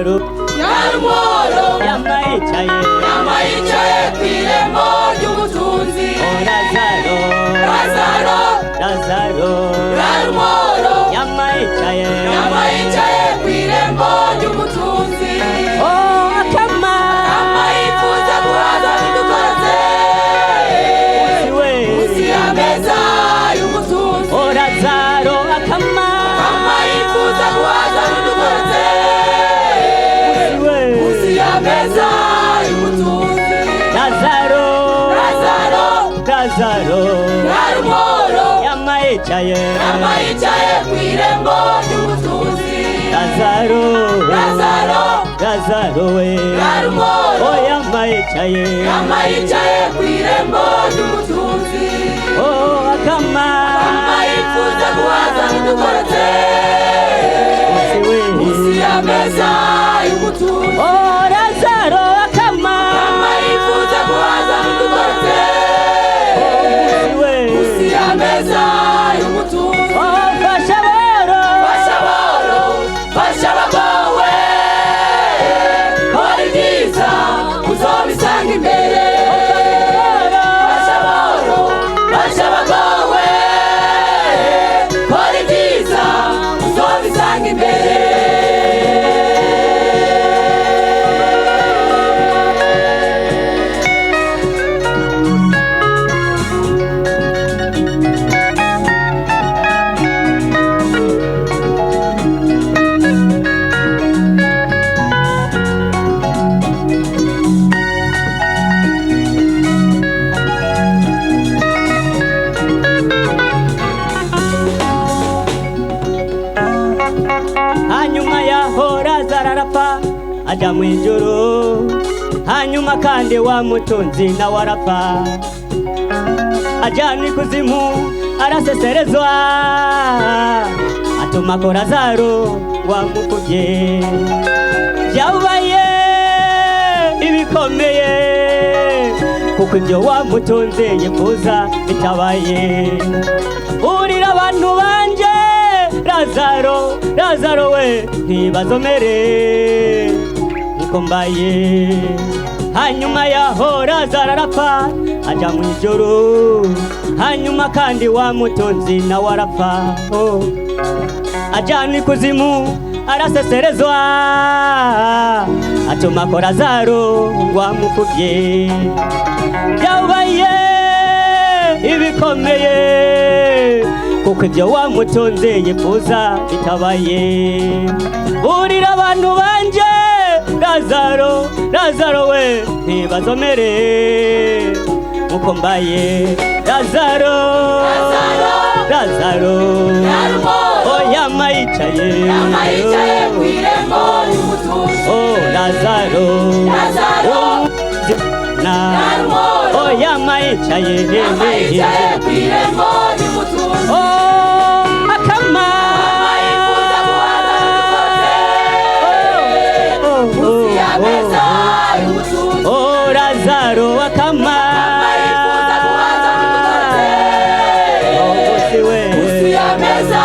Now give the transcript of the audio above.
Lazaro Nyarumoro yamayicaye kw'irembo ry'ubutunzi. Lazaro Nyarumoro yamayicaye kw'irembo ry'ubutunzi. akama yifuza guhaza bidukoze munsi y'ameza y'ubutunzi. Lazaro akama yifuza guhaza bidukoze munsi y'ameza y'ubutunzi. Lazaro Nyarumoro yamayicaye kw'irembo ry'ubutunzi. Lazaro we Nyarumoro yamayicaye kw'irembo ry'ubutunzi. akama yifuza guhaza bidukoze munsi y'ameza y'ubutunzi. Lazaro akama yifuza guhaza bidukoze munsi y'ameza y'ubutunzi. Fasha abagowe kora ibyiza uzobisanga imbere. Fasha abagowe kora ibyiza uzobisanga imbere. hanyuma yaho Lazaro arapfa aja mu ijuru. Hanyuma kandi wa mutunzi nawe arapfa ajyanwa ikuzimu araseserezwa. Atuma ko Lazaro wamukubye byabaye ibikomeye kuko ibyo wamutunze yifuza bitabaye. Urira abantu banje Lazaro we ntibazomere nkuko mbaye. Hanyuma yaho Lazaro arapfa aja mu ijuru. Hanyuma kandi wa mutunzi nawe arapfa ajyanwa ikuzimu araseserezwa. Atuma ko Lazaro wamukubye byabaye ibikomeye kuko ibyo wamutunze yifuza bitabaye. Urira abantu banje Lazaro we ntibazomere nkuko mbaye. Lazaro yamayicaye kw'irembo ry'ubutunzi. Lazaro yamayicaye kw'irembo ry'ubutunzi. akama yifuza guhaza bidukoze munsi y'ameza y'ubutunzi. Lazaro akama yifuza guhaza bidukoze munsi y'ameza